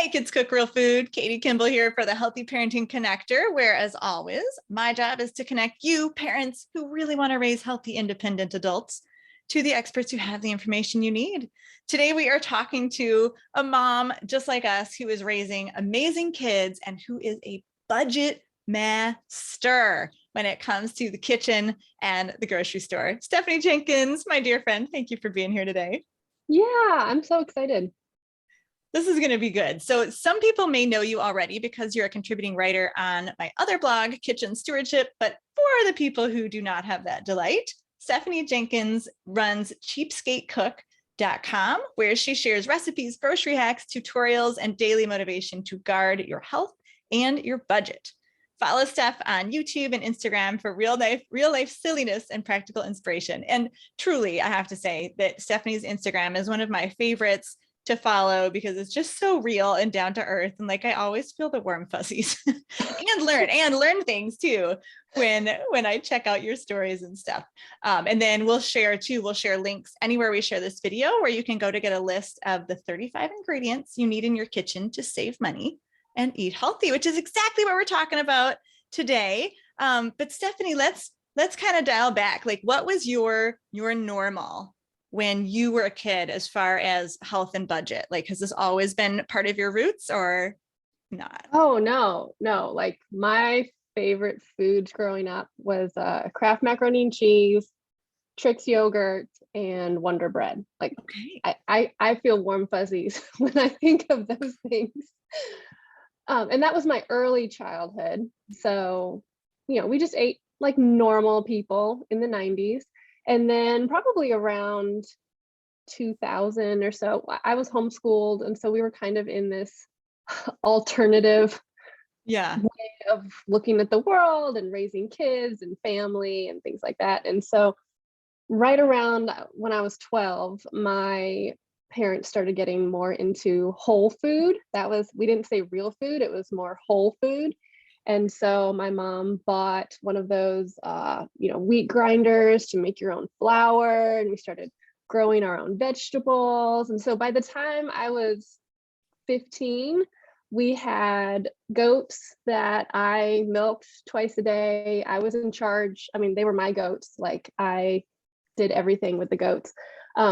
Hey kids, cook real food. Katie Kimball here for the Healthy Parenting Connector, where as always, my job is to connect you parents who really want to raise healthy, independent adults to the experts who have the information you need. Today, we are talking to a mom just like us who is raising amazing kids and who is a budget master when it comes to the kitchen and the grocery store. Stephanie Jenkins, my dear friend, thank you for being here today. Yeah, I'm so excited. This is going to be good. So some people may know you already because you're a contributing writer on my other blog, Kitchen Stewardship. But for the people who do not have that delight, Stephanie Jenkins runs cheapskatecook.com, where she shares recipes, grocery hacks, tutorials, and daily motivation to guard your health and your budget. Follow Steph on YouTube and Instagram for real life silliness and practical inspiration. And truly, I have to say that Stephanie's Instagram is one of my favorites to follow because it's just so real and down to earth. And like, I always feel the warm fuzzies and learn things too when I check out your stories and stuff. And then we'll share links anywhere we share this video where you can go to get a list of the 35 ingredients you need in your kitchen to save money and eat healthy, which is exactly what we're talking about today. But Stephanie, let's kind of dial back. Like, what was your normal when you were a kid as far as health and budget? Like, has this always been part of your roots or not? Oh, no. Like, my favorite foods growing up was Kraft macaroni and cheese, Trix yogurt, and Wonder Bread. Like, okay. I feel warm fuzzies when I think of those things. And that was my early childhood. So, we just ate like normal people in the 90s. And then probably around 2000 or so, I was homeschooled. And so we were kind of in this alternative way of looking at the world and raising kids and family and things like that. And so right around when I was 12, my parents started getting more into whole food. We didn't say real food, it was more whole food. And so my mom bought one of those, wheat grinders to make your own flour, and we started growing our own vegetables. And so by the time I was 15, we had goats that I milked twice a day. I was in charge. I mean, they were my goats. Like, I did everything with the goats.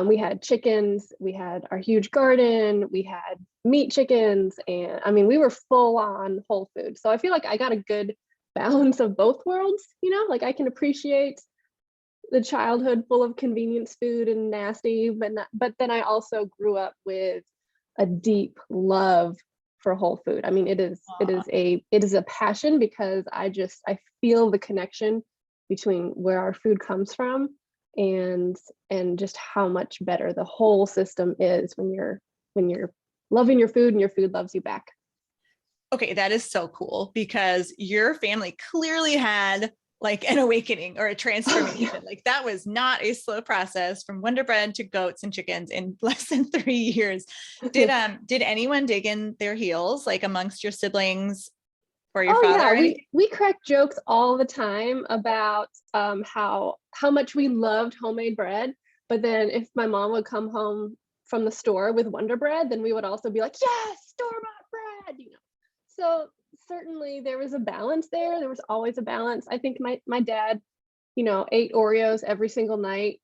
We had chickens, we had our huge garden, we had meat chickens, and I mean, we were full on whole food. So I feel like I got a good balance of both worlds, like I can appreciate the childhood full of convenience food and nasty, but then I also grew up with a deep love for whole food. I mean, it is a passion because I feel the connection between where our food comes from and just how much better the whole system is when you're loving your food and your food loves you back. Okay, that is so cool because your family clearly had like an awakening or a transformation. Like, that was not a slow process from Wonder Bread to goats and chickens in less than 3 years. Did anyone dig in their heels, like amongst your siblings or your father? Yeah, we crack jokes all the time about how much we loved homemade bread, but then if my mom would come home from the store with Wonder Bread, then we would also be like, yes, store-bought bread, So certainly there was a balance there. There was always a balance. I think my dad, ate Oreos every single night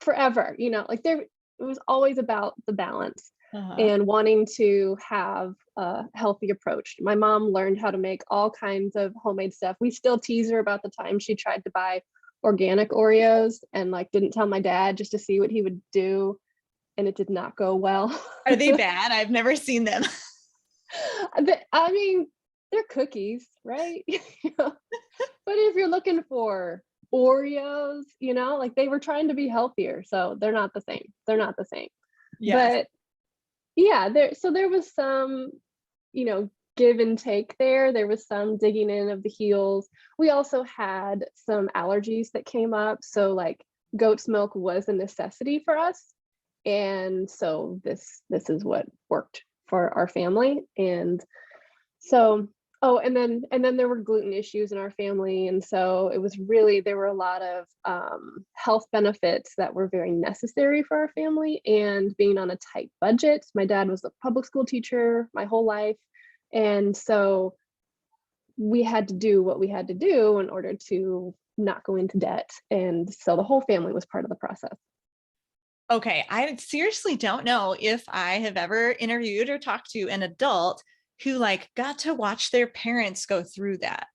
forever, like it was always about the balance. And wanting to have a healthy approach. My mom learned how to make all kinds of homemade stuff. We still tease her about the time she tried to buy organic Oreos and like didn't tell my dad just to see what he would do, and it did not go well. Are they bad? I've never seen them. I mean, they're cookies, right? But if you're looking for Oreos, like they were trying to be healthier, so they're not the same. Yes. But yeah, there was some, give and take there. There was some digging in of the heels. We also had some allergies that came up. So like goat's milk was a necessity for us. And so this is what worked for our family. And so Oh, and then there were gluten issues in our family. And so it was really, there were a lot of health benefits that were very necessary for our family. And being on a tight budget, my dad was a public school teacher my whole life. And so we had to do what we had to do in order to not go into debt. And so the whole family was part of the process. Okay, I seriously don't know if I have ever interviewed or talked to an adult who like got to watch their parents go through that.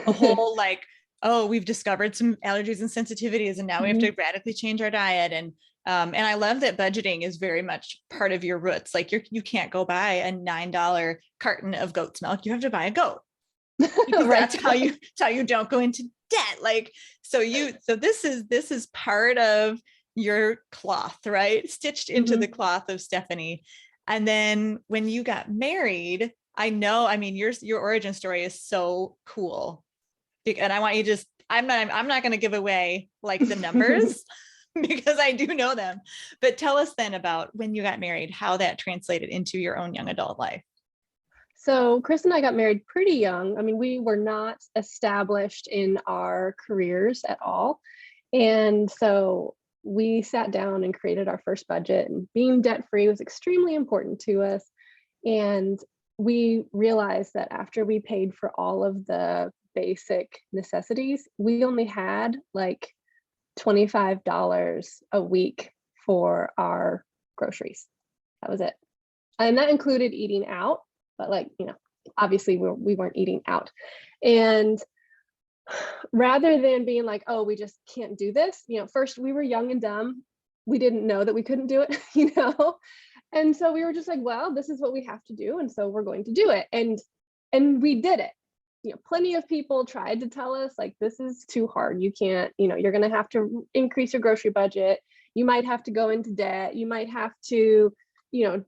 A whole like, oh, we've discovered some allergies and sensitivities, and now we have to radically change our diet. And I love that budgeting is very much part of your roots. Like you can't go buy a $9 carton of goat's milk. You have to buy a goat. Because Right. that's how you don't go into debt. Like, so this is part of your cloth, right? Stitched into the cloth of Stephanie. And then when you got married, I mean, your origin story is so cool. And I want you to just, I'm not going to give away like the numbers because I do know them, but tell us then about when you got married, how that translated into your own young adult life. So Chris and I got married pretty young. I mean, we were not established in our careers at all. And so we sat down and created our first budget, and being debt free was extremely important to us. And we realized that after we paid for all of the basic necessities, we only had like $25 a week for our groceries. That was it. And that included eating out, but like, obviously we weren't eating out. And rather than being like, oh, we just can't do this, first we were young and dumb. We didn't know that we couldn't do it, And so we were just like, well, this is what we have to do. And so we're going to do it. And we did it. Plenty of people tried to tell us like, this is too hard. You can't, you're going to have to increase your grocery budget. You might have to go into debt. You might have to,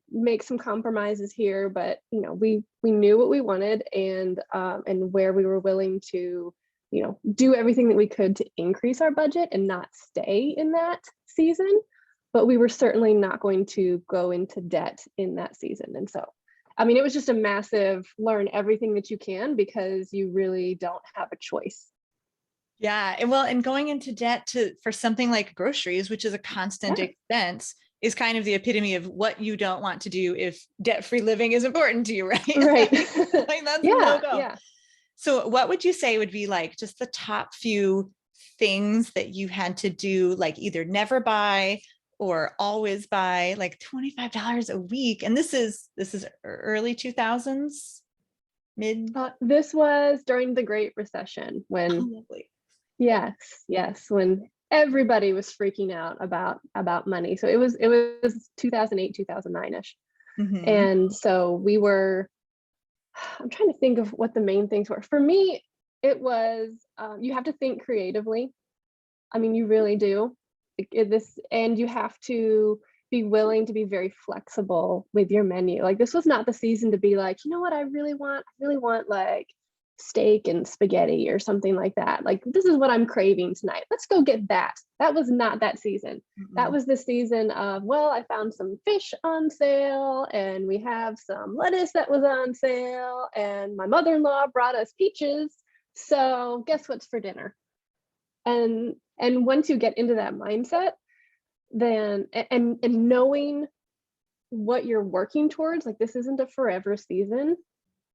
make some compromises here, but, we knew what we wanted and where we were willing to, do everything that we could to increase our budget and not stay in that season. But we were certainly not going to go into debt in that season. And so, I mean, it was just a massive learn everything that you can because you really don't have a choice. Yeah. And going into debt for something like groceries, which is a constant expense, is kind of the epitome of what you don't want to do if debt-free living is important to you, right? Right. Like that's a no-go. Yeah. So what would you say would be like just the top few things that you had to do, like either never buy or always buy, like $25 a week? And this is early 2000s, mid. This was during the Great Recession when, yes, when everybody was freaking out about money. So it was 2008, 2009-ish. And so we were, I'm trying to think of what the main things were. For me, it was, you have to think creatively. I mean, you really do. And you have to be willing to be very flexible with your menu. Like this was not the season to be like, you know what I really want like steak and spaghetti or something like that. Like this is what I'm craving tonight. Let's go get that. That was not that season. That was the season of, well, I found some fish on sale and we have some lettuce that was on sale and my mother-in-law brought us peaches. So guess what's for dinner? And once you get into that mindset, then and knowing what you're working towards, like this isn't a forever season.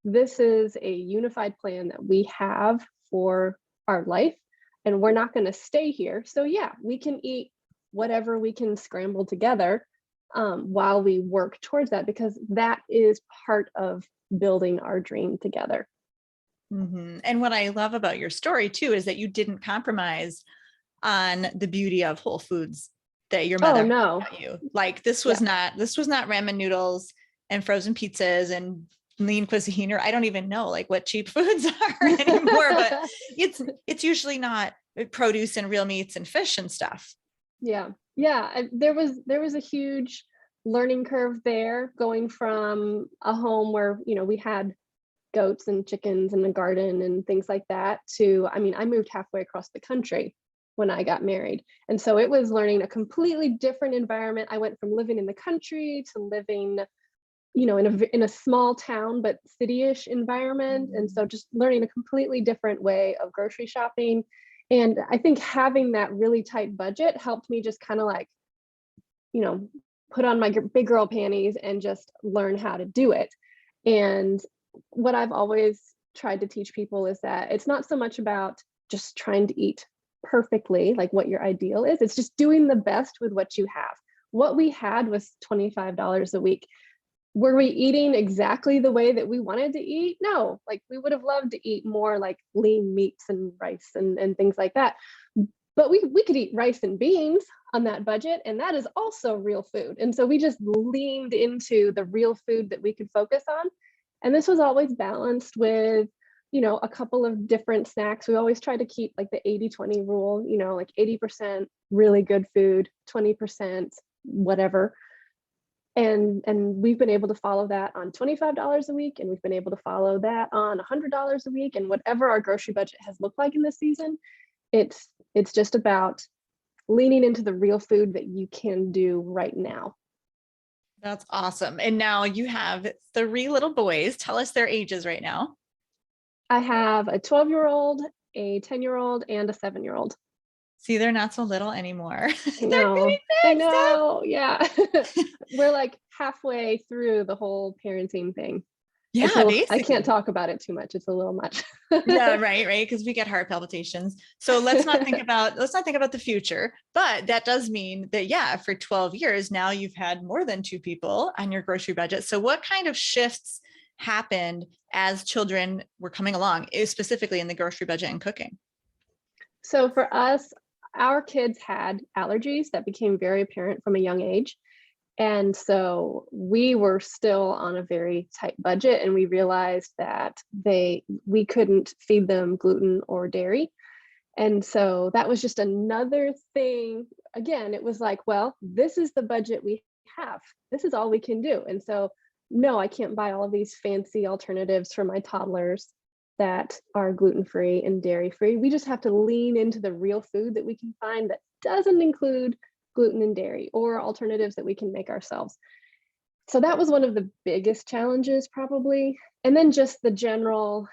This is a unified plan that we have for our life, and we're not going to stay here. So yeah, we can eat whatever we can scramble together while we work towards that, because that is part of building our dream together. And what I love about your story too is that you didn't compromise on the beauty of Whole Foods that your mother taught you. Like this was not ramen noodles and frozen pizzas and lean cuisine, or I don't even know like what cheap foods are anymore, but it's usually not produce and real meats and fish and stuff. Yeah. There was a huge learning curve there, going from a home where, we had goats and chickens and a garden and things like that to, I mean, I moved halfway across the country when I got married. And so it was learning a completely different environment. I went from living in the country to living in a small town, but city-ish environment. And so just learning a completely different way of grocery shopping. And I think having that really tight budget helped me just kind of like, put on my big girl panties and just learn how to do it. And what I've always tried to teach people is that it's not so much about just trying to eat perfectly, like what your ideal is. It's just doing the best with what you have. What we had was $25 a week. Were we eating exactly the way that we wanted to eat? No, like we would have loved to eat more like lean meats and rice and things like that. But we could eat rice and beans on that budget, and that is also real food. And so we just leaned into the real food that we could focus on. And this was always balanced with, a couple of different snacks. We always try to keep like the 80-20 rule, like 80% really good food, 20% whatever. And we've been able to follow that on $25 a week, and we've been able to follow that on $100 a week, and whatever our grocery budget has looked like in this season. It's just about leaning into the real food that you can do right now. That's awesome. And now you have 3 little boys. Tell us their ages right now. I have a 12-year-old, a 10-year-old, and a 7-year-old. See, they're not so little anymore. I know. I know. Yeah. We're like halfway through the whole parenting thing. Yeah, basically. I can't talk about it too much. It's a little much. Yeah, right. Because we get heart palpitations. So let's not think about the future. But that does mean that, yeah, for 12 years now, you've had more than 2 people on your grocery budget. So what kind of shifts happened as children were coming along, specifically in the grocery budget and cooking? So for us, our kids had allergies that became very apparent from a young age. And so we were still on a very tight budget, and we realized that we couldn't feed them gluten or dairy. And so that was just another thing. Again, it was like, well, this is the budget we have. This is all we can do. And so, no, I can't buy all of these fancy alternatives for my toddlers that are gluten-free and dairy-free. We just have to lean into the real food that we can find that doesn't include gluten and dairy, or alternatives that we can make ourselves. So that was one of the biggest challenges probably. And then just the general,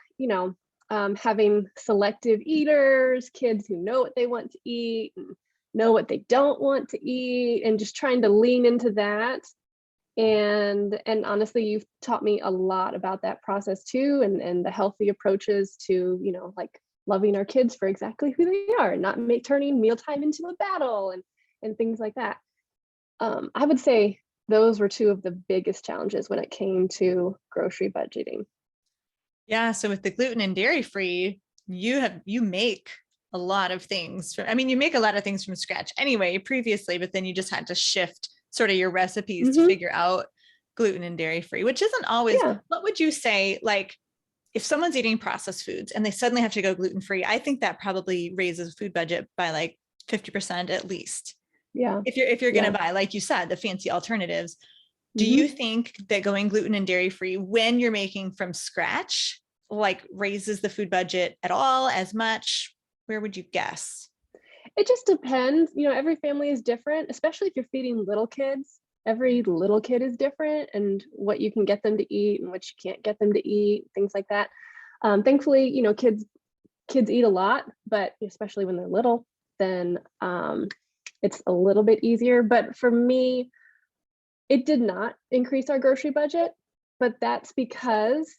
having selective eaters, kids who know what they want to eat and know what they don't want to eat, and just trying to lean into that. And honestly, you've taught me a lot about that process too, and the healthy approaches to, like loving our kids for exactly who they are, and not turning mealtime into a battle and things like that. I would say those were 2 of the biggest challenges when it came to grocery budgeting. Yeah. So with the gluten and dairy free, you make a lot of things. You make a lot of things from scratch anyway, previously, but then you just had to shift sort of your recipes to figure out gluten and dairy free, which isn't always, what would you say, like, if someone's eating processed foods and they suddenly have to go gluten free, I think that probably raises food budget by like 50% at least. Yeah. If you're going to buy, like you said, the fancy alternatives, do you think that going gluten and dairy free when you're making from scratch, like, raises the food budget at all, as much? Where would you guess? It just depends. Every family is different, especially if you're feeding little kids. Every little kid is different, and what you can get them to eat and what you can't get them to eat, things like that. Thankfully, kids eat a lot, but especially when they're little, then it's a little bit easier. But for me, it did not increase our grocery budget, but that's because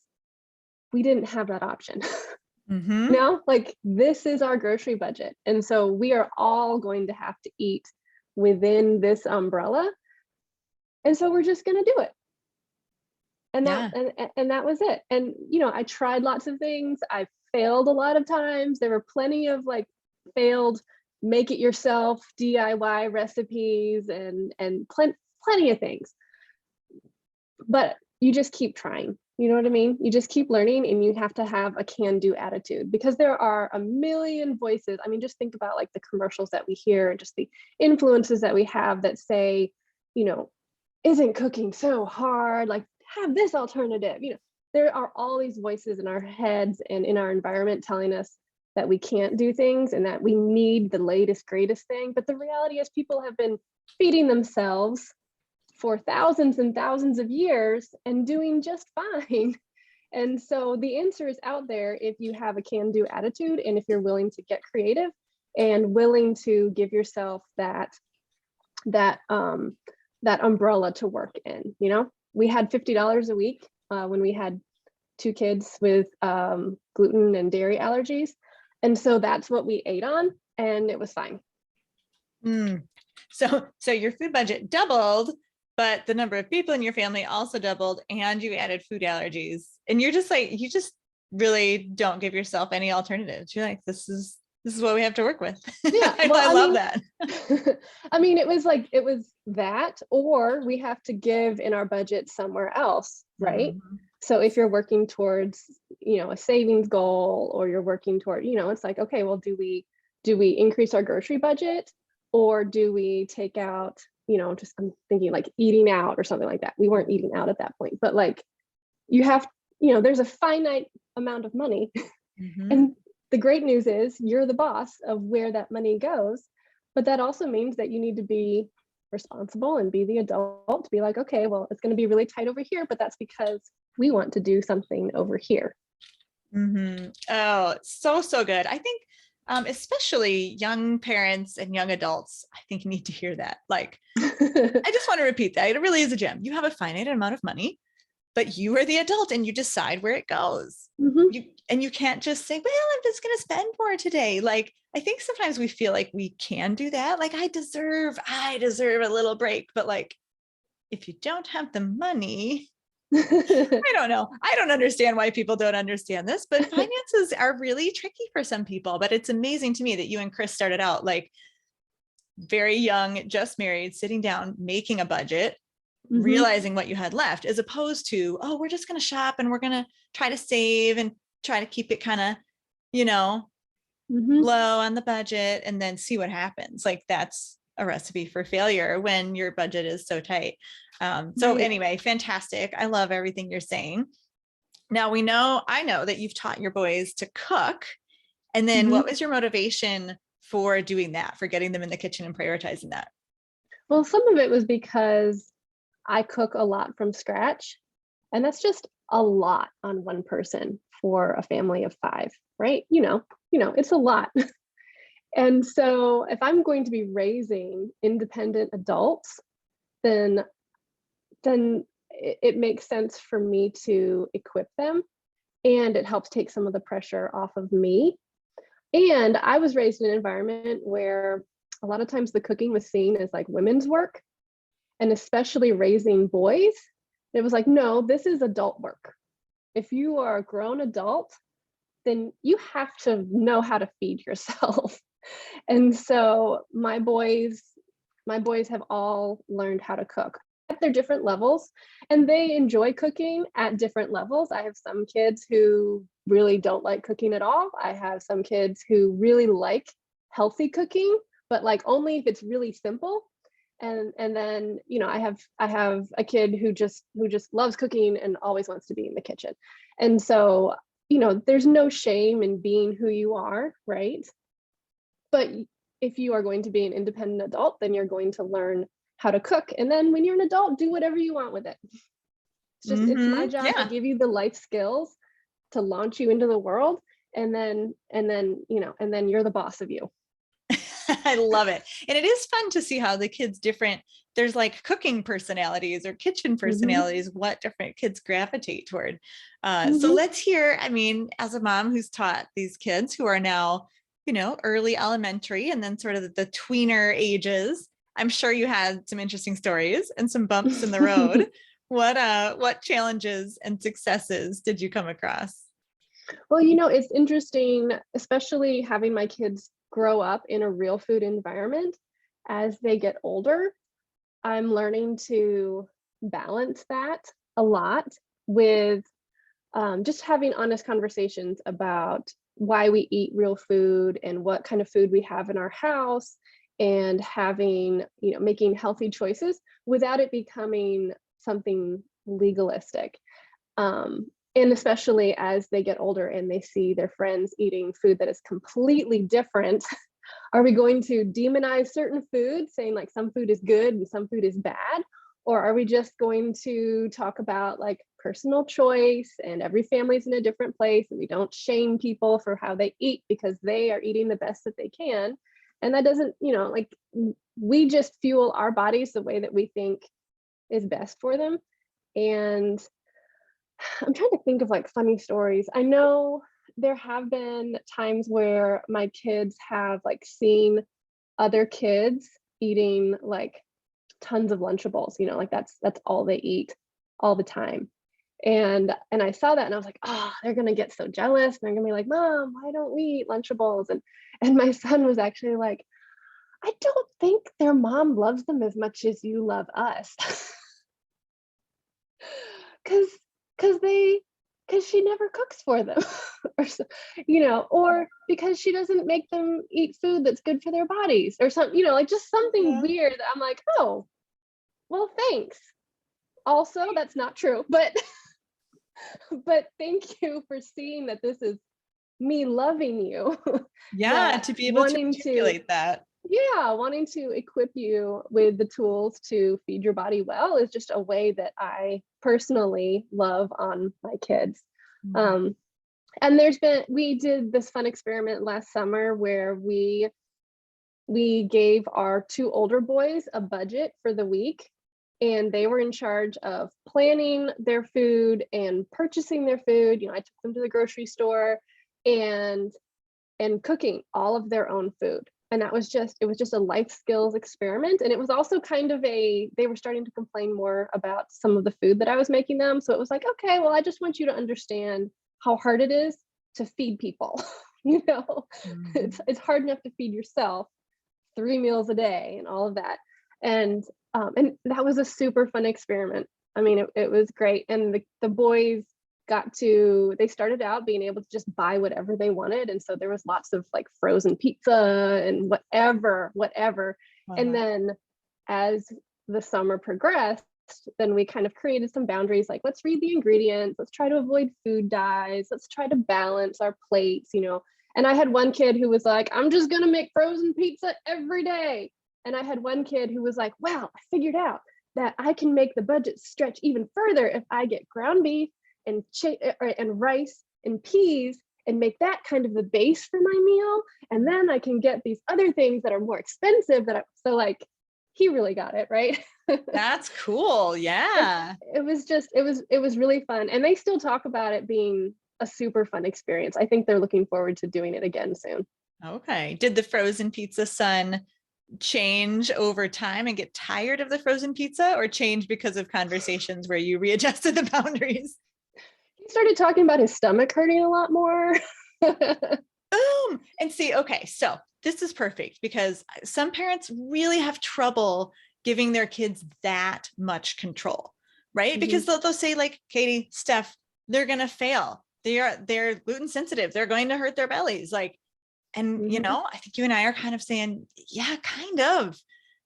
we didn't have that option. Like, this is our grocery budget. And so we are all going to have to eat within this umbrella. And so we're just going to do it. And that was it. And, I tried lots of things. I failed a lot of times. There were plenty of like failed make it yourself DIY recipes and plenty of things. But you just keep trying. You know what I mean? You just keep learning, and you have to have a can-do attitude, because there are a million voices. Just think about like the commercials that we hear and just the influences that we have that say, isn't cooking so hard? Like, have this alternative. There are all these voices in our heads and in our environment telling us that we can't do things and that we need the latest, greatest thing. But the reality is, people have been feeding themselves for thousands and thousands of years and doing just fine. And so the answer is out there if you have a can-do attitude and if you're willing to get creative and willing to give yourself that umbrella to work in. You know, we had $50 a week when we had 2 kids with gluten and dairy allergies. And so that's what we ate on, and it was fine. So your food budget doubled, but the number of people in your family also doubled, and you added food allergies. And you're just like, you just really don't give yourself any alternatives. You're like, this is what we have to work with. Yeah, I love that. I mean, it was that, or we have to give in our budget somewhere else, right? Mm-hmm. So if you're working towards, a savings goal, or you're working toward, it's like, okay, well, do we increase our grocery budget, or do we take out, just I'm thinking like eating out or something like that. We weren't eating out at that point, but like you have, there's a finite amount of money. Mm-hmm. And the great news is you're the boss of where that money goes. But that also means that you need to be responsible and be the adult to be like, okay, well, it's going to be really tight over here, but that's because we want to do something over here. Mm-hmm. Oh, so good. I think especially young parents and young adults, I think need to hear that. Like, I just want to repeat that. It really is a gem. You have a finite amount of money, but you are the adult and you decide where it goes. Mm-hmm. You can't just say, well, I'm just going to spend more today. Like, I think sometimes we feel like we can do that. Like, I deserve a little break, but like, if you don't have the money, I don't know. I don't understand why people don't understand this, but finances are really tricky for some people. But it's amazing to me that you and Chris started out like very young, just married, sitting down, making a budget, mm-hmm. realizing what you had left, as opposed to, oh, we're just going to shop and we're going to try to save and try to keep it kind of, mm-hmm. low on the budget and then see what happens. Like, that's a recipe for failure when your budget is so tight. So anyway, fantastic. I love everything you're saying. Now I know that you've taught your boys to cook. And then mm-hmm. what was your motivation for doing that, for getting them in the kitchen and prioritizing that? Well, some of it was because I cook a lot from scratch, and that's just a lot on one person for a family of 5, right? It's a lot. And so if I'm going to be raising independent adults, then it makes sense for me to equip them, and it helps take some of the pressure off of me. And I was raised in an environment where a lot of times the cooking was seen as like women's work, and especially raising boys, it was like, no, this is adult work. If you are a grown adult, then you have to know how to feed yourself. And so my boys have all learned how to cook at their different levels, and they enjoy cooking at different levels. I have some kids who really don't like cooking at all. I have some kids who really like healthy cooking, but like only if it's really simple. And then, I have a kid who just loves cooking and always wants to be in the kitchen. And so, there's no shame in being who you are, right? But if you are going to be an independent adult, then you're going to learn how to cook. And then when you're an adult, do whatever you want with it. It's just, mm-hmm. it's my job to give you the life skills to launch you into the world. And then you're the boss of you. I love it. And it is fun to see how the kids there's like cooking personalities or kitchen personalities, mm-hmm. what different kids gravitate toward. Mm-hmm. So let's hear, as a mom who's taught these kids who are now, early elementary and then sort of the tweener ages, I'm sure you had some interesting stories and some bumps in the road. What challenges and successes did you come across? Well, it's interesting, especially having my kids grow up in a real food environment. As they get older, I'm learning to balance that a lot with just having honest conversations about why we eat real food and what kind of food we have in our house, and having, making healthy choices without it becoming something legalistic. And especially as they get older and they see their friends eating food that is completely different, are we going to demonize certain foods, saying like some food is good and some food is bad? Or are we just going to talk about like personal choice and every family's in a different place and we don't shame people for how they eat because they are eating the best that they can? And that doesn't, like we just fuel our bodies the way that we think is best for them. And I'm trying to think of like funny stories. I know there have been times where my kids have like seen other kids eating like tons of Lunchables, like that's all they eat all the time. And I saw that and I was like, oh, they're gonna get so jealous. And they're gonna be like, Mom, why don't we eat Lunchables? And my son was actually like, I don't think their mom loves them as much as you love us. because she never cooks for them or because she doesn't make them eat food that's good for their bodies or something, like just something weird that I'm like, oh, well, thanks. Also, that's not true, but thank you for seeing that this is me loving you. Yeah, to be able to articulate that. Yeah, wanting to equip you with the tools to feed your body well is just a way that I personally love on my kids. And we did this fun experiment last summer where we gave our 2 older boys a budget for the week, and they were in charge of planning their food and purchasing their food. I took them to the grocery store and cooking all of their own food. And it was just a life skills experiment. And it was also kind of they were starting to complain more about some of the food that I was making them. So it was like, okay, well, I just want you to understand how hard it is to feed people. It's hard enough to feed yourself 3 meals a day and all of that. And that was a super fun experiment. I mean, it was great. And the boys they started out being able to just buy whatever they wanted. And so there was lots of like frozen pizza and whatever. Wow. And then as the summer progressed, then we kind of created some boundaries, like let's read the ingredients, let's try to avoid food dyes, let's try to balance our plates, And I had one kid who was like, I'm just gonna make frozen pizza every day. And I had one kid who was like, wow, I figured out that I can make the budget stretch even further if I get ground beef and rice and peas and make that kind of the base for my meal. And then I can get these other things that are more expensive so like he really got it, right? That's cool. Yeah. It was really fun. And they still talk about it being a super fun experience. I think they're looking forward to doing it again soon. Okay. Did the frozen pizza son change over time and get tired of the frozen pizza, or change because of conversations where you readjusted the boundaries? He started talking about his stomach hurting a lot more. Boom. And see, okay, so this is perfect because some parents really have trouble giving their kids that much control, right? Mm-hmm. Because they'll say like, Katie, Steph, they're going to fail. They're gluten sensitive. They're going to hurt their bellies. Like, and mm-hmm. I think you and I are kind of saying, yeah, kind of,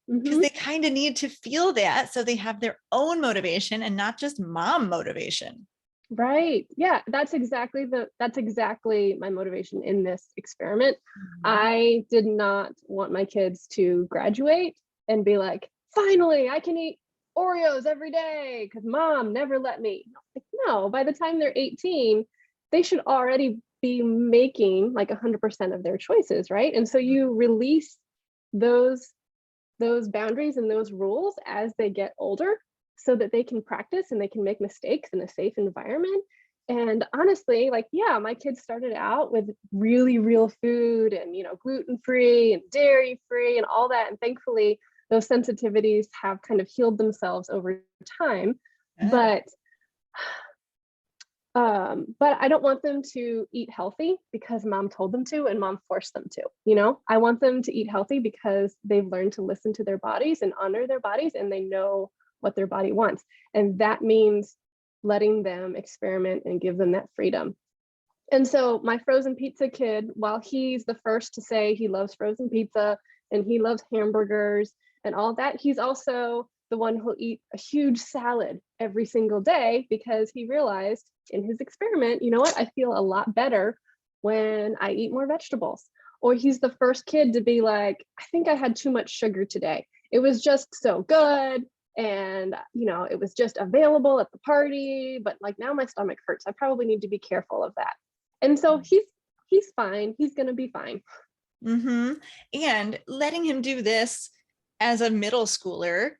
because mm-hmm. they kind of need to feel that so they have their own motivation and not just mom motivation. Right. Yeah, that's exactly my motivation in this experiment. Mm-hmm. I did not want my kids to graduate and be like, finally, I can eat Oreos every day because mom never let me. Like, no, by the time they're 18, they should already be making like 100% of their choices, right? And so you release those boundaries and those rules as they get older, so that they can practice and they can make mistakes in a safe environment. And honestly, like, yeah, my kids started out with really real food and, gluten-free and dairy-free and all that. And thankfully, those sensitivities have kind of healed themselves over time. Yeah. But I don't want them to eat healthy because mom told them to and mom forced them to, I want them to eat healthy because they've learned to listen to their bodies and honor their bodies, and they know what their body wants. And that means letting them experiment and give them that freedom. And so my frozen pizza kid, while he's the first to say he loves frozen pizza and he loves hamburgers and all that, he's also the one who'll eat a huge salad every single day because he realized in his experiment, you know what, I feel a lot better when I eat more vegetables. Or he's the first kid to be like, I think I had too much sugar today. It was just so good. and it was just available at the party, but like now my stomach hurts. I probably need to be careful of that. And so he's fine. He's going to be fine. Mm-hmm. And letting him do this as a middle schooler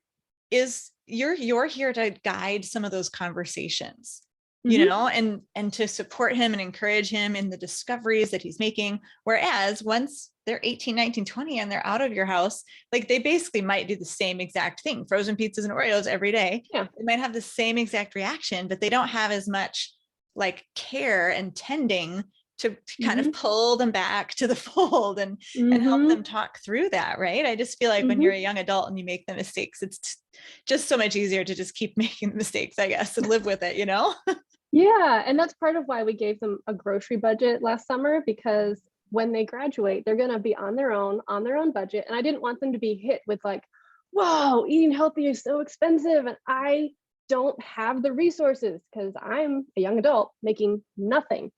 is you're here to guide some of those conversations, and to support him and encourage him in the discoveries that he's making. Whereas once they're 18, 19, 20 and they're out of your house, like they basically might do the same exact thing, frozen pizzas and Oreos every day. Yeah. They might have the same exact reaction, but they don't have as much like care and tending to kind of pull them back to the fold and help them talk through that. Right. I just feel like when you're a young adult and you make the mistakes, it's just so much easier to just keep making mistakes, I guess, and live with it, Yeah. And that's part of why we gave them a grocery budget last summer, because when they graduate, they're going to be on their own budget. And I didn't want them to be hit with like, whoa, eating healthy is so expensive. And I don't have the resources because I'm a young adult making nothing.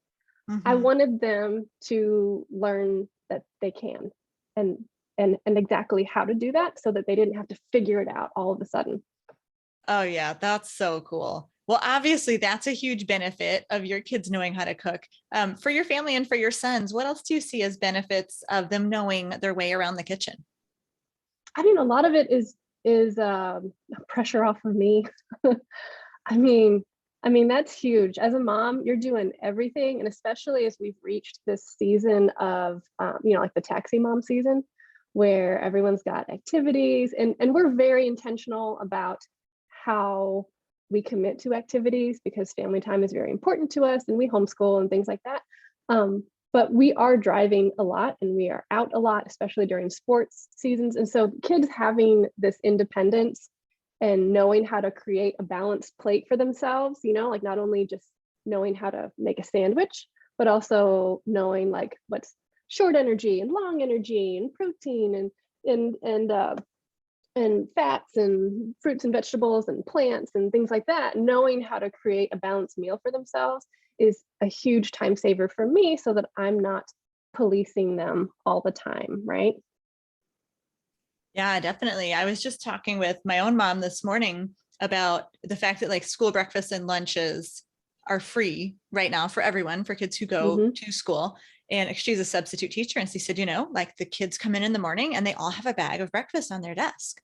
I wanted them to learn that they can and exactly how to do that so that they didn't have to figure it out all of a sudden. Oh yeah, that's so cool. Well, obviously that's a huge benefit of your kids knowing how to cook. For your family and for your sons, what else do you see as benefits of them knowing their way around the kitchen? I mean, a lot of it is pressure off of me. I mean, that's huge. As a mom, you're doing everything. And especially as we've reached this season of, like the taxi mom season, where everyone's got activities and we're very intentional about how we commit to activities because family time is very important to us and we homeschool and things like that. But we are driving a lot and we are out a lot, especially during sports seasons. And so kids having this independence and knowing how to create a balanced plate for themselves, like not only just knowing how to make a sandwich, but also knowing like what's short energy and long energy and protein and fats and fruits and vegetables and plants and things like that. Knowing how to create a balanced meal for themselves is a huge time saver for me so that I'm not policing them all the time, right? Yeah, definitely. I was just talking with my own mom this morning about the fact that like school breakfasts and lunches are free right now for everyone, for kids who go to school. And she's a substitute teacher. And she said, like the kids come in the morning and they all have a bag of breakfast on their desk.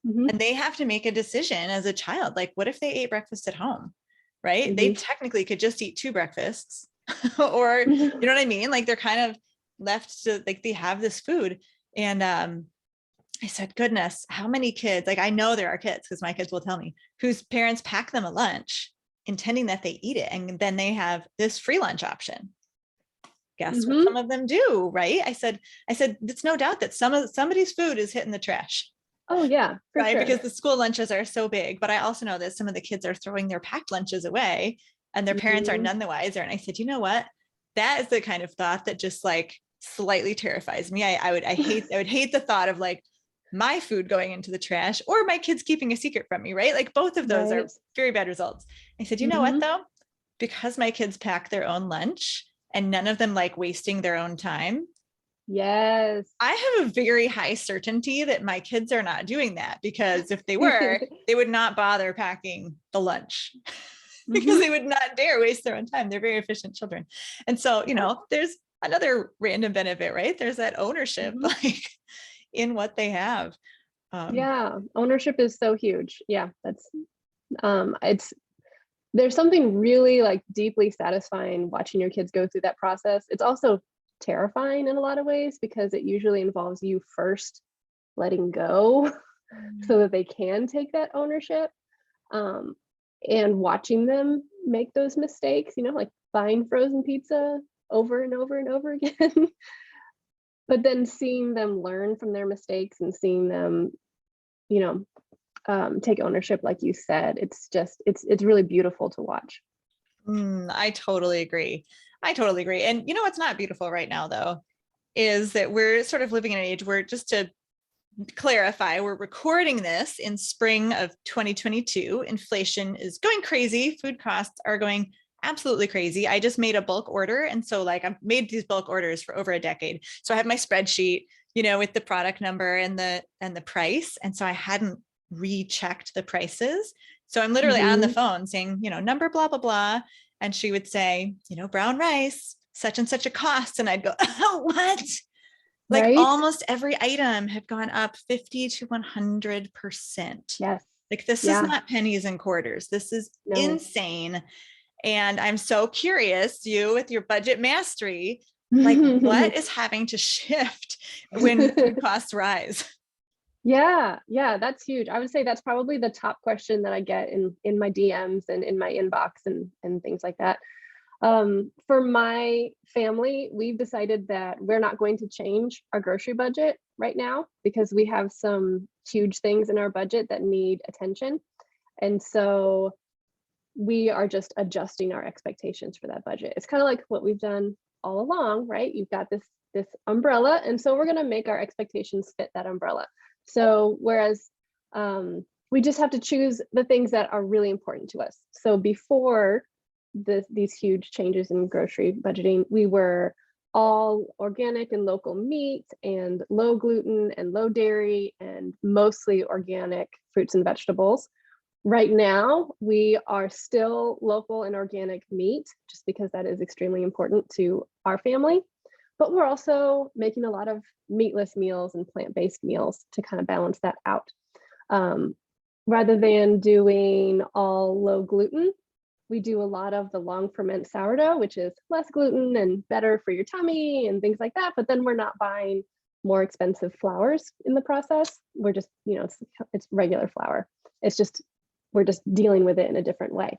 And they have to make a decision as a child. Like, what if they ate breakfast at home? Right. They technically could just eat 2 breakfasts or, you know what I mean? Like they're kind of left to like, they have this food. And, I said, goodness, how many kids, like I know there are kids because my kids will tell me, whose parents pack them a lunch intending that they eat it. And then they have this free lunch option. Guess what some of them do, right? I said, it's no doubt that somebody's food is hitting the trash. Oh yeah, for right. Sure. Because the school lunches are so big, but I also know that some of the kids are throwing their packed lunches away and their parents are none the wiser. And I said, you know what? That is the kind of thought that just like slightly terrifies me. I would hate the thought of like, my food going into the trash or my kids keeping a secret from me, right? Like both of those are very bad results. I said, you know what though? Because my kids pack their own lunch and none of them like wasting their own time. Yes. I have a very high certainty that my kids are not doing that because if they were, they would not bother packing the lunch because they would not dare waste their own time. They're very efficient children. And so, there's another random benefit, right? There's that ownership, like in what they have. Yeah, ownership is so huge. Yeah, that's there's something really like deeply satisfying watching your kids go through that process. It's also terrifying in a lot of ways because it usually involves you first letting go so that they can take that ownership, and watching them make those mistakes, like buying frozen pizza over and over and over again. But then seeing them learn from their mistakes and seeing them, take ownership, like you said, it's really beautiful to watch. I totally agree. And what's not beautiful right now, though, is that we're sort of living in an age where, just to clarify, we're recording this in spring of 2022. Inflation is going crazy. Food costs are going absolutely crazy. I just made a bulk order. And so like I've made these bulk orders for over a decade. So I have my spreadsheet, with the product number and the price. And so I hadn't rechecked the prices. So I'm literally on the phone saying, number blah, blah, blah. And she would say, brown rice, such and such a cost. And I'd go, oh, what? Like Right? almost every item had gone up 50 to 100%. Yes. Like this is not pennies and quarters. This is insane. And I'm so curious, you with your budget mastery, like what is having to shift when food costs rise? Yeah, that's huge. I would say that's probably the top question that I get in my DMs and in my inbox and things like that. For my family, we've decided that we're not going to change our grocery budget right now because we have some huge things in our budget that need attention. And so we are just adjusting our expectations for that budget. It's kind of like what we've done all along, right? You've got this umbrella, and so we're going to make our expectations fit that umbrella. So whereas we just have to choose the things that are really important to us. So before these huge changes in grocery budgeting, we were all organic and local meat and low gluten and low dairy and mostly organic fruits and vegetables. Right now, we are still local and organic meat, just because that is extremely important to our family. But we're also making a lot of meatless meals and plant-based meals to kind of balance that out. Rather than doing all low gluten, we do a lot of the long ferment sourdough, which is less gluten and better for your tummy and things like that. But then we're not buying more expensive flours in the process. We're just, it's regular flour. It's just, we're just dealing with it in a different way.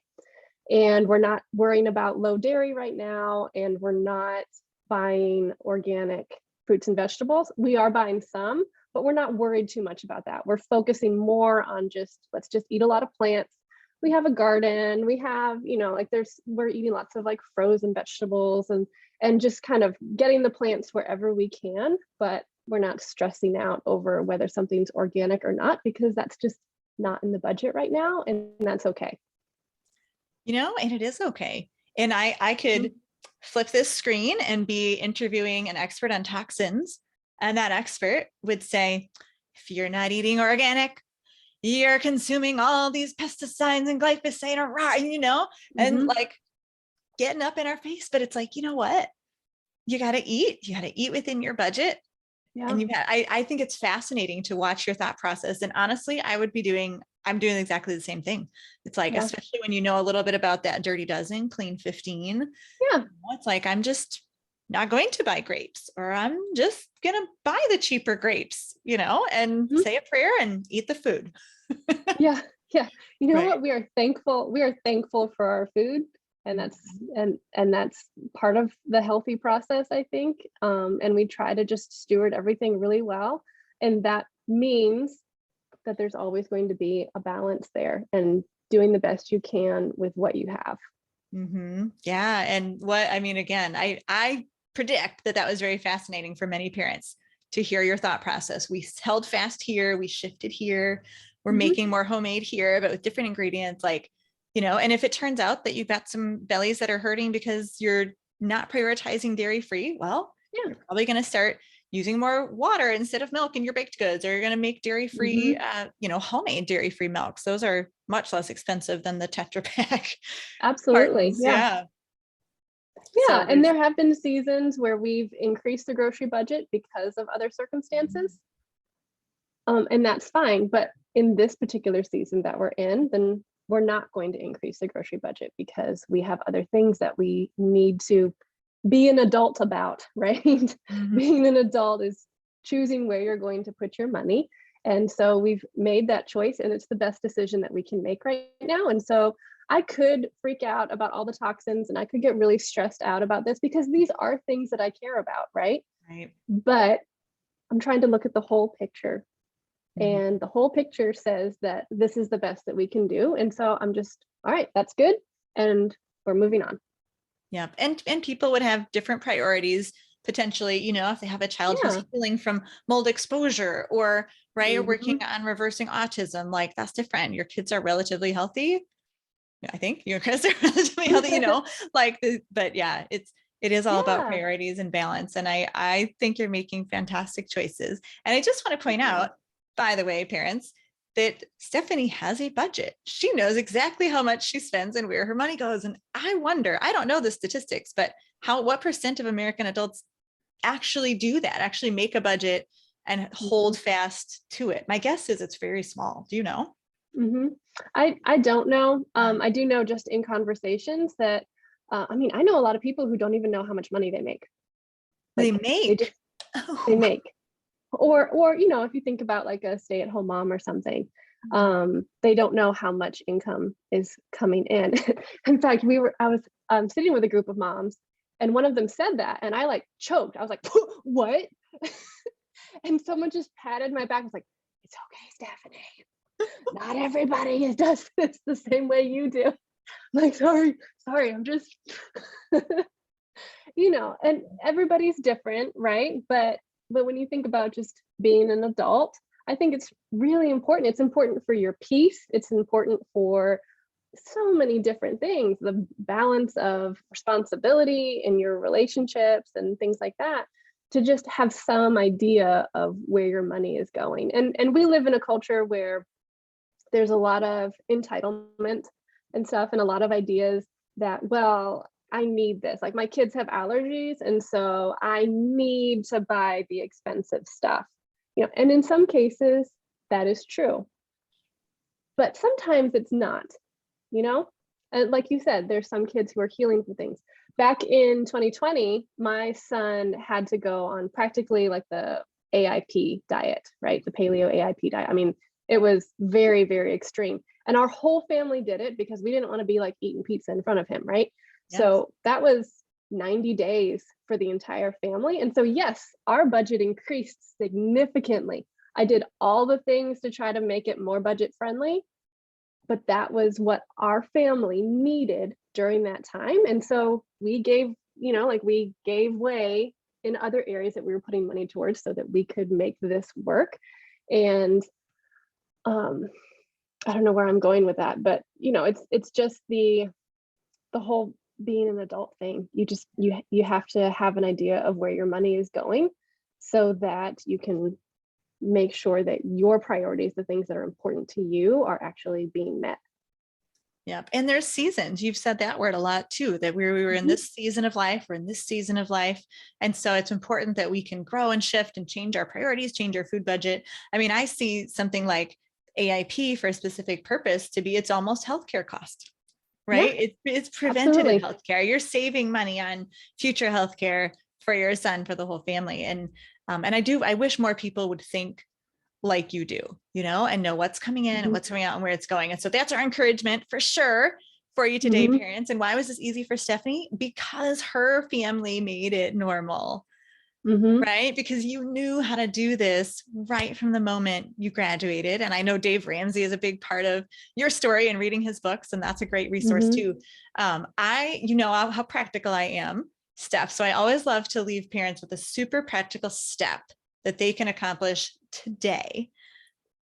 And we're not worrying about low dairy right now. And we're not buying organic fruits and vegetables. We are buying some, but we're not worried too much about that. We're focusing more on let's just eat a lot of plants. We have a garden, we have, we're eating lots of like frozen vegetables and just kind of getting the plants wherever we can, but we're not stressing out over whether something's organic or not, because that's just not in the budget right now. And that's okay. And it is okay. And I could flip this screen and be interviewing an expert on toxins. And that expert would say, if you're not eating organic, you're consuming all these pesticides and glyphosate and like getting up in our face. But it's like, you know what? You got to eat within your budget. Yeah. And I think it's fascinating to watch your thought process. And honestly, I'm doing exactly the same thing. It's like, especially when you know a little bit about that dirty dozen, clean 15. Yeah. It's like, I'm just not going to buy grapes, or I'm just going to buy the cheaper grapes, and say a prayer and eat the food. Yeah. You know what? We are thankful for our food. And that's, and that's part of the healthy process, I think. And we try to just steward everything really well. And that means that there's always going to be a balance there and doing the best you can with what you have. Yeah. And again, I predict that was very fascinating for many parents to hear your thought process. We held fast here, we shifted here, we're making more homemade here, but with different ingredients, and if it turns out that you've got some bellies that are hurting because you're not prioritizing dairy-free, you're probably going to start using more water instead of milk in your baked goods, or you're going to make dairy-free, homemade dairy-free milks. Those are much less expensive than the Tetra Pak. Absolutely. Cartons. Yeah. So and there have been seasons where we've increased the grocery budget because of other circumstances. And that's fine. But in this particular season that we're in, then we're not going to increase the grocery budget because we have other things that we need to be an adult about, right? Being an adult is choosing where you're going to put your money. And so we've made that choice, and it's the best decision that we can make right now. And so I could freak out about all the toxins, and I could get really stressed out about this because these are things that I care about, right? But I'm trying to look at the whole picture. And the whole picture says that this is the best that we can do. And so I'm just, all right, that's good. And we're moving on. Yeah. And people would have different priorities potentially, if they have a child who's healing from mold exposure or or working on reversing autism, like that's different. Your kids are relatively healthy. I think your kids are relatively healthy, but yeah, it is all about priorities and balance. And I think you're making fantastic choices. And I just want to point out, by the way, parents, that Stephanie has a budget. She knows exactly how much she spends and where her money goes. And I wonder, I don't know the statistics, but what percent of American adults actually do that, actually make a budget and hold fast to it? My guess is it's very small. Do you know? Mm-hmm. I don't know. I do know just in conversations that, I mean, I know a lot of people who don't even know how much money they make. They Like, make. they make. Or, you know, if you think about like a stay-at-home mom or something, they don't know how much income is coming in. In fact, I was sitting with a group of moms, and one of them said that, and I like choked. I was like, what? And someone just patted my back. I was like, it's okay, Stephanie. Not everybody does this the same way you do. I'm like, sorry, I'm just, you know, and everybody's different, right? But when you think about just being an adult, I think it's really important. It's important for your peace. It's important for so many different things, the balance of responsibility in your relationships and things like that, to just have some idea of where your money is going. And we live in a culture where there's a lot of entitlement and stuff, and a lot of ideas that, well, I need this. Like, my kids have allergies, and so I need to buy the expensive stuff. You know, and in some cases that is true. But sometimes it's not, you know? And like you said, there's some kids who are healing from things. Back in 2020, my son had to go on practically like the AIP diet, right? The paleo AIP diet. I mean, it was very, very extreme. And our whole family did it because we didn't want to be like eating pizza in front of him, right? Yes. So that was 90 days for the entire family. And so, yes, our budget increased significantly. I did all the things to try to make it more budget friendly, but that was what our family needed during that time. And so we gave, you know, like we gave way in other areas that we were putting money towards so that we could make this work. And I don't know where I'm going with that, but you know, it's just the whole being an adult thing. You have to have an idea of where your money is going so that you can make sure that your priorities, the things that are important to you, are actually being met. Yep. And there's seasons. You've said that word a lot too, that we were in this season of life, we're in this season of life. And so it's important that we can grow and shift and change our priorities, change our food budget. I mean, I see something like AIP for a specific purpose to be, it's almost healthcare cost, right? Yeah, it's preventative healthcare. You're saving money on future healthcare for your son, for the whole family. And I wish more people would think like you do, you know, and know what's coming in and what's coming out and where it's going. And so that's our encouragement for sure for you today, parents. And why was this easy for Stephanie? Because her family made it normal, right? Because you knew how to do this right from the moment you graduated. And I know Dave Ramsey is a big part of your story and reading his books, and that's a great resource too. You know how practical I am, Steph. So I always love to leave parents with a super practical step that they can accomplish today.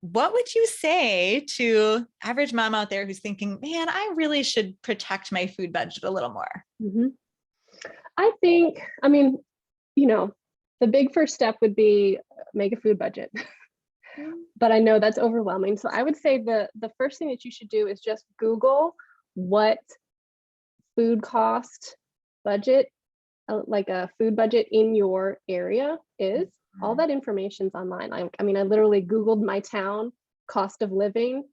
What would you say to average mom out there who's thinking, man, I really should protect my food budget a little more? I think, I mean, you know, the big first step would be make a food budget. But I know that's overwhelming. So I would say the first thing that you should do is just Google what food cost budget, like a food budget in your area is. All that information's online. I mean, I literally Googled my town cost of living,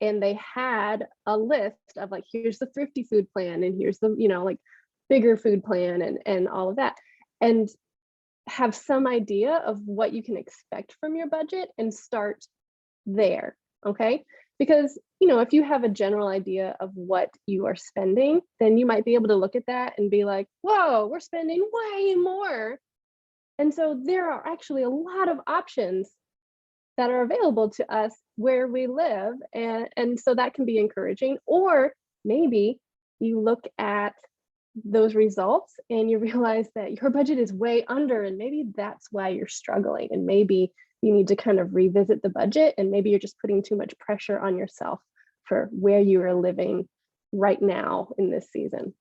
and they had a list of like, here's the thrifty food plan, and here's the, you know, like bigger food plan, and all of that, and have some idea of what you can expect from your budget and start there. Okay. Because, you know, if you have a general idea of what you are spending, then you might be able to look at that and be like, whoa, we're spending way more. And so there are actually a lot of options that are available to us where we live. And so that can be encouraging. Or maybe you look at those results and you realize that your budget is way under, and maybe that's why you're struggling. And maybe you need to kind of revisit the budget, and maybe you're just putting too much pressure on yourself for where you are living right now in this season.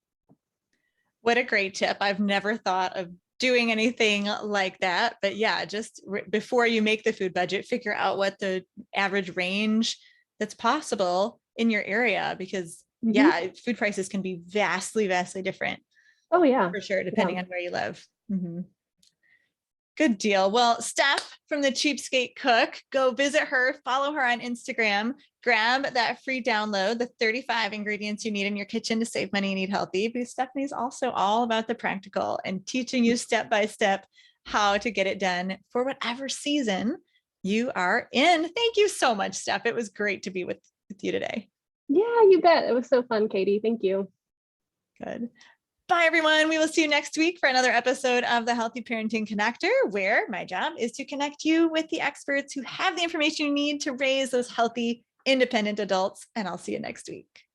What a great tip. I've never thought of doing anything like that. But yeah, just before you make the food budget, figure out what the average range that's possible in your area, because yeah, food prices can be vastly, vastly different. Oh yeah. For sure, depending on where you live. Good deal. Well, Steph from the Cheapskate Cook, go visit her, follow her on Instagram, grab that free download, the 35 ingredients you need in your kitchen to save money and eat healthy, because Stephanie's also all about the practical and teaching you step by step how to get it done for whatever season you are in. Thank you so much, Steph. It was great to be with you today. Yeah, you bet. It was so fun, Katie. Thank you. Good. Bye, everyone. We will see you next week for another episode of the Healthy Parenting Connector, where my job is to connect you with the experts who have the information you need to raise those healthy, independent adults. And I'll see you next week.